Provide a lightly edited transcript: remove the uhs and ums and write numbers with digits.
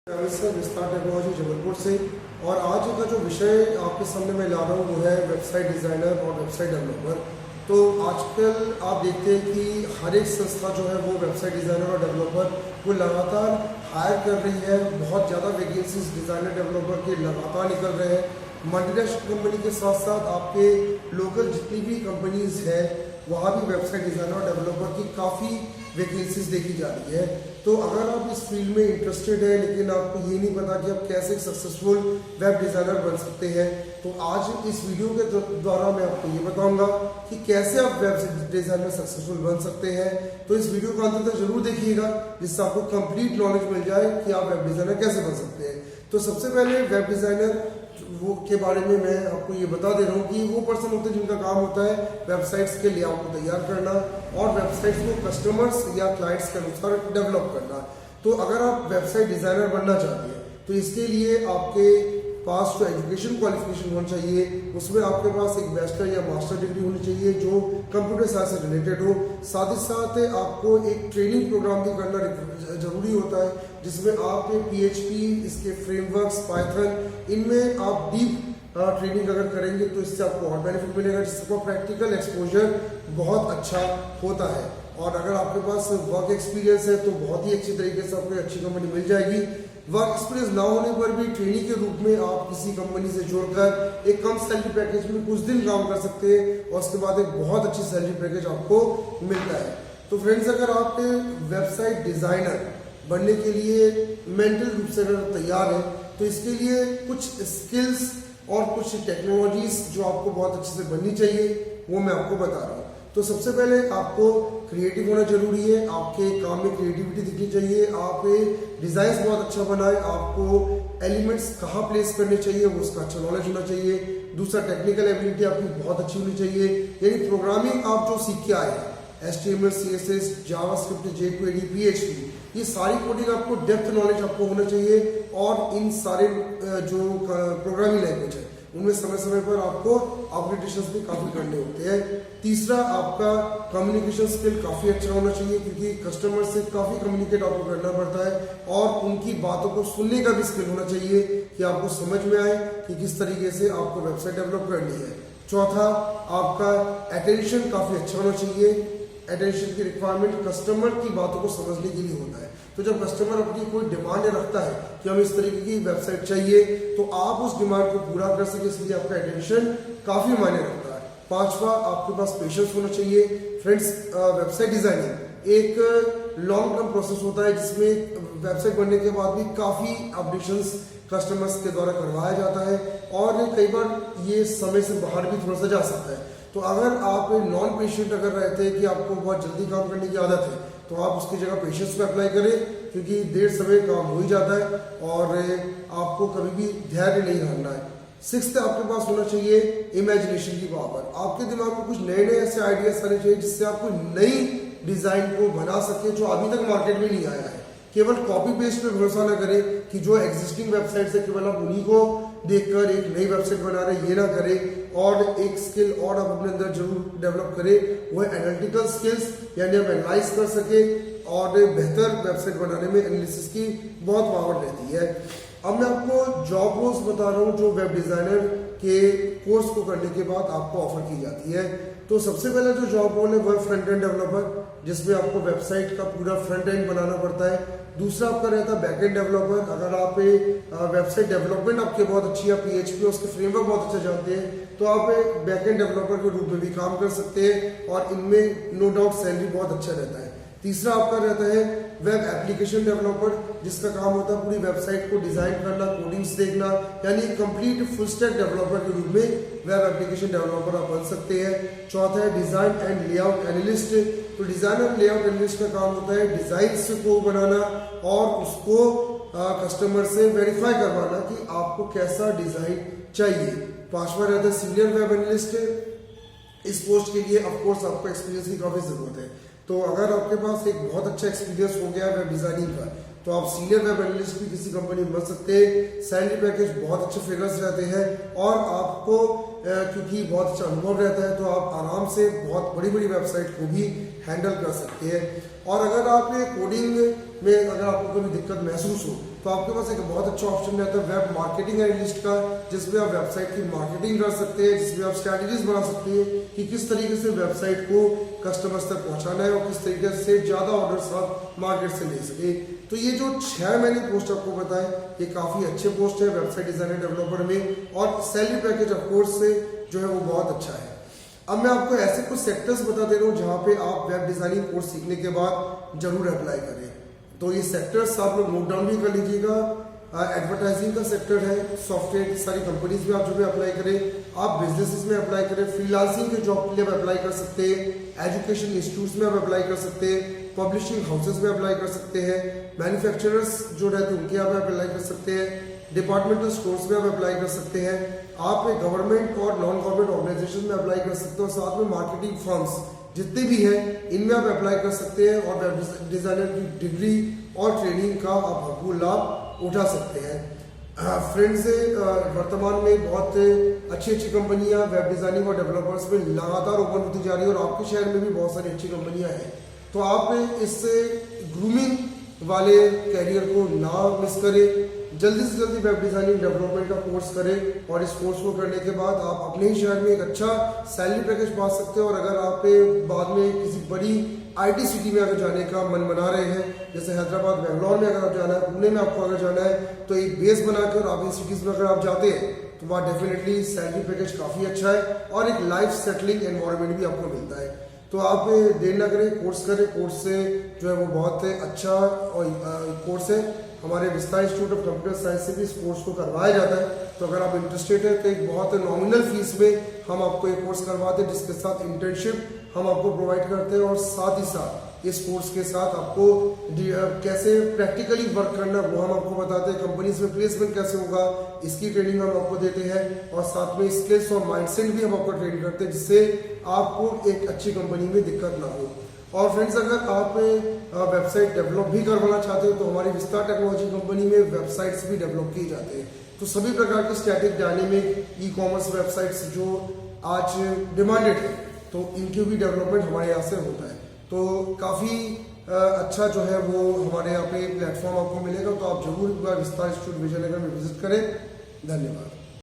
विस्तार टेक्नोलॉजी जबलपुर से। और आज का जो विषय आपके सामने मैं ला रहा हूँ वो है वेबसाइट डिज़ाइनर और वेबसाइट डेवलपर। तो आजकल आप देखते हैं कि हर एक संस्था जो है वो वेबसाइट डिज़ाइनर और डेवलपर वो लगातार हायर कर रही है। बहुत ज़्यादा वैकेंसीज डिज़ाइनर डेवलपर के लगातार निकल रहे हैं। मल्टीनेशनल कंपनी के साथ साथ आपके लोकल जितनी भी कंपनीज है वहाँ भी वेबसाइट डिज़ाइनर और डेवलपर की काफ़ी वैकेंसीज देखी जा रही है। तो अगर आप इस फील्ड में इंटरेस्टेड है लेकिन आपको ये नहीं पता कि आप कैसे सक्सेसफुल वेब डिज़ाइनर बन सकते हैं, तो आज इस वीडियो के द्वारा मैं आपको ये बताऊंगा कि कैसे आप वेब डिज़ाइनर सक्सेसफुल बन सकते हैं। तो इस वीडियो को अंत तक जरूर देखिएगा जिससे आपको कंप्लीट नॉलेज मिल जाए कि आप वेब डिज़ाइनर कैसे बन सकते हैं। तो सबसे पहले वेब डिज़ाइनर वो के बारे में मैं आपको ये बता दे रहा हूँ कि वो पर्सन होते हैं जिनका काम होता है वेबसाइट्स के लेआउट को तैयार करना और वेबसाइट्स को कस्टमर्स या क्लाइंट्स के अनुसार डेवलप करना। तो अगर आप वेबसाइट डिज़ाइनर बनना चाहते हैं तो इसके लिए आपके पास जो एजुकेशन क्वालिफिकेशन होना चाहिए उसमें आपके पास एक बैचलर या मास्टर डिग्री होनी चाहिए जो कंप्यूटर साइंस से रिलेटेड हो। साथ ही साथ आपको एक ट्रेनिंग प्रोग्राम भी करना जरूरी होता है जिसमें आप PHP, इसके फ्रेमवर्क्स, पाइथन, इनमें आप डीप ट्रेनिंग अगर करेंगे तो इससे आपको और बेनिफिट मिलेगा, जिससे प्रैक्टिकल एक्सपोजर बहुत अच्छा होता है। और अगर आपके पास वर्क एक्सपीरियंस है तो बहुत ही अच्छी तरीके से आपको अच्छी कंपनी मिल जाएगी। वर्क एक्सपीरियंस ना होने पर भी ट्रेनिंग के रूप में आप किसी कंपनी से जुड़कर एक कम सैलरी पैकेज में कुछ दिन काम कर सकते हैं और उसके बाद एक बहुत अच्छी सैलरी पैकेज आपको मिलता है। तो फ्रेंड्स, अगर आप वेबसाइट डिज़ाइनर बनने के लिए मेंटल रूप से अगर तैयार है तो इसके लिए कुछ स्किल्स और कुछ टेक्नोलॉजीज जो आपको बहुत अच्छे से बननी चाहिए वो मैं आपको बता रहा हूँ। तो सबसे पहले आपको क्रिएटिव होना जरूरी है, आपके काम में क्रिएटिविटी दिखनी चाहिए, आप डिजाइन्स बहुत अच्छा बनाए, आपको एलिमेंट्स कहाँ प्लेस करने चाहिए वो उसका अच्छा नॉलेज होना चाहिए। दूसरा, टेक्निकल एबिलिटी आपकी बहुत अच्छी होनी चाहिए, यानी प्रोग्रामिंग आप जो सीख के आए हैं HTML, CSS, JavaScript, jQuery, PHP, ये सारी कोडिंग आपको डेप्थ नॉलेज आपको होना चाहिए। और इन सारे जो प्रोग्रामिंग लैंग्वेज है उनमें समय समय पर आपको अपडेटेशंस भी काफ़ी करने होते हैं। तीसरा, आपका कम्युनिकेशन स्किल काफ़ी अच्छा होना चाहिए क्योंकि कस्टमर से काफ़ी कम्युनिकेट आपको करना पड़ता है और उनकी बातों को सुनने का भी स्किल होना चाहिए कि आपको समझ में आए कि किस तरीके से आपको वेबसाइट डेवलप करनी है। चौथा, आपका अटेंशन काफ़ी अच्छा होना चाहिए। अटेंशन की रिक्वायरमेंट कस्टमर की बातों को समझने के लिए होता है। तो जब कस्टमर अपनी कोई डिमांड रखता है कि हमें इस तरीके की वेबसाइट चाहिए तो आप उस डिमांड को पूरा कर सके, इसलिए आपका अटेंशन काफी मायने रखता है। पांचवा, आपके पास पेशेंस होना चाहिए। फ्रेंड्स, वेबसाइट डिजाइनिंग एक लॉन्ग टर्म प्रोसेस होता है जिसमें वेबसाइट बनने के बाद भी काफी अपडेशंस कस्टमर्स के द्वारा करवाया जाता है और कई बार ये समय से बाहर भी थोड़ा सा जा सकता है। तो अगर आप नॉन पेशेंट अगर रहते हैं कि आपको बहुत जल्दी काम करने की आदत है तो आप उसकी जगह पेशेंस पे अप्लाई करें क्योंकि देर समय काम हो ही जाता है और आपको कभी भी धैर्य नहीं रखना है। सिक्स्थ, आपके पास होना चाहिए इमेजिनेशन की पावर। आपके दिमाग में कुछ नए नए ऐसे आइडियाज आने चाहिए जिससे आप कोई नई डिजाइन को बना सके जो अभी तक मार्केट में नहीं आया है। केवल कॉपी पेस्ट पे भरोसा ना करें कि जो एग्जिस्टिंग वेबसाइट्स है केवल आप उन्हीं को देखकर एक नई वेबसाइट बना रहे, ये ना करें। और एक स्किल और आप अपने अंदर जरूर डेवलप करें, वो है एनालिटिकल स्किल्स, यानी आप एनालाइज कर सके और बेहतर वेबसाइट बनाने में एनालिसिस की बहुत पावर रहती है। अब मैं आपको जॉब रोल्स बता रहा हूँ जो वेब डिजाइनर के कोर्स को करने के बाद आपको ऑफर की जाती है। तो सबसे पहला जो जॉब रोल है वो है फ्रंट एंड डेवलपर, जिसमें आपको वेबसाइट का पूरा फ्रंट एंड बनाना पड़ता है। दूसरा आपका रहता है बैक एंड डेवलपर। अगर आप वेबसाइट डेवलपमेंट आपके बहुत अच्छी है, PHP उसके फ्रेमवर्क बहुत अच्छा जानते हैं तो आप बैक एंड डेवलपर के रूप में भी काम कर सकते हैं और इनमें नो डाउट सैलरी बहुत अच्छा रहता है। तीसरा आपका रहता है वेब एप्लीकेशन डेवलपर, जिसका काम होता है पूरी वेबसाइट को डिजाइन करना, कोडिंग्स देखना, यानी कंप्लीट फुल स्टैक डेवलपर के रूप में वेब एप्लीकेशन डेवलपर आप बन सकते हैं। चौथा है डिजाइन एंड लेआउट एनालिस्ट। तो डिजाइन और लेआउट एनालिस्ट का काम होता है डिजाइन्स को बनाना और उसको कस्टमर से वेरीफाई करवाना कि आपको कैसा डिजाइन चाहिए। पांचवा रहता है सीनियर वेब एनालिस्ट। इस पोस्ट के लिए ऑफकोर्स आपको एक्सपीरियंस की काफी जरूरत है। तो अगर आपके पास एक बहुत अच्छा एक्सपीरियंस हो गया वेब डिजाइनिंग का तो आप सीनियर वेब एनालिस्ट भी किसी कंपनी में बन सकते हैं। सैलरी पैकेज बहुत अच्छे फिगर्स रहते हैं और आपको क्योंकि बहुत अच्छा अनुभव रहता है तो आप आराम से बहुत बड़ी बड़ी वेबसाइट को भी हैंडल कर सकते हैं। और अगर आपने कोडिंग में अगर आपको कभी दिक्कत महसूस हो तो आपके पास एक बहुत अच्छा ऑप्शन रहता है वेब मार्केटिंग एनालिस्ट का, जिसमें आप वेबसाइट की मार्केटिंग कर सकते हैं, जिसमें आप स्ट्रैटेजीज बना सकते हैं कि किस तरीके से वेबसाइट को कस्टमर्स तक पहुंचाना है और किस तरीके से ज़्यादा ऑर्डर्स आप मार्केट से ले सके। तो ये जो 6 मैंने पोस्ट आपको बताए, ये काफ़ी अच्छे पोस्ट है वेबसाइट डिजाइनर डेवलपर में, और सैलरी पैकेज ऑफकोर्स से जो है वो बहुत अच्छा है। अब मैं आपको ऐसे कुछ सेक्टर्स बता दे रहा हूँ जहाँ पे आप वेब डिजाइनिंग कोर्स सीखने के बाद जरूर अप्लाई करें। तो ये सेक्टर्स आप लोग नोट डाउन भी कर लीजिएगा। एडवर्टाइजिंग का सेक्टर है, सॉफ्टवेयर की सारी कंपनीज में आप जो भी अप्लाई करें, आप बिजनेसेस में अप्लाई करें, फ्रीलांसिंग के जॉब के लिए आप अप्लाई कर सकते हैं, एजुकेशन इंस्टीट्यूट्स में आप अप्लाई कर सकते हैं, पब्लिशिंग हाउसेज में अप्लाई कर सकते हैं, मैन्युफैक्चरर्स जो रहते हैं उनके यहाँ पे अप्लाई कर सकते हैं, डिपार्टमेंटल स्टोर्स में आप अप्लाई कर सकते हैं, आप गवर्नमेंट और नॉन गवर्नमेंट ऑर्गेनाइजेशन में अप्लाई कर सकते हो, साथ में मार्केटिंग फर्म्स जितने भी हैं इनमें आप अप्लाई कर सकते हैं और वेब डिजाइनर की डिग्री और ट्रेनिंग का आप भरपूर लाभ उठा सकते हैं। फ्रेंड्स, वर्तमान में बहुत अच्छी अच्छी कंपनियां वेब डिजाइनिंग और डेवलपर्स में लगातार ओपन होती जा रही है और आपके शहर में भी बहुत सारी अच्छी कंपनियां हैं। तो आप इससे ग्रूमिंग वाले कैरियर को ना मिस करें, जल्दी से जल्दी वेब डिजाइनिंग डेवलपमेंट का कोर्स करें और इस कोर्स को करने के बाद आप अपने ही शहर में एक अच्छा सैलरी पैकेज पा सकते हो। और अगर आप बाद में किसी बड़ी आईटी सिटी में अगर जाने का मन बना रहे हैं, जैसे हैदराबाद, बेंगलोर में अगर आप जाना है, पुणे में आपको अगर जाना है, तो एक बेस बनाकर आप इन सिटीज में अगर आप जाते हैं तो वहाँ डेफिनेटली सैलरी पैकेज काफ़ी अच्छा है और एक लाइफ सेटलिंग एनवायरनमेंट भी आपको मिलता है। तो आप देर ना करें, कोर्स करें। कोर्स से जो है वो बहुत अच्छा कोर्स है। हमारे विस्तार इंस्टीट्यूट ऑफ कंप्यूटर साइंस से भी इस कोर्स को करवाया जाता है। तो अगर आप इंटरेस्टेड है तो एक बहुत नॉमिनल फीस में हम आपको एक कोर्स करवाते हैं, जिसके साथ इंटर्नशिप हम आपको प्रोवाइड करते हैं और साथ ही साथ इस कोर्स के साथ आपको कैसे प्रैक्टिकली वर्क करना वो हम आपको बताते हैं, कंपनीज में प्लेसमेंट कैसे होगा इसकी ट्रेनिंग हम आपको देते हैं और साथ में स्किल्स और माइंडसेट भी हम आपको ट्रेन करते हैं, जिससे आपको एक अच्छी कंपनी में दिक्कत ना हो। और फ्रेंड्स, अगर आप वेबसाइट डेवलप भी करवाना चाहते हो तो हमारी विस्तार टेक्नोलॉजी कंपनी में वेबसाइट्स भी डेवलप किए जाते हैं। तो सभी प्रकार की static, dynamic, e commerce websites जो आज डिमांडेड है, तो इनकी भी डेवलपमेंट हमारे यहाँ से होता है। तो काफ़ी अच्छा जो है वो हमारे यहाँ पे प्लेटफॉर्म आपको मिलेगा। तो आप जरूर एक बार विस्तार इंस्टीट्यूट विजयनगर में विजिट करें। धन्यवाद।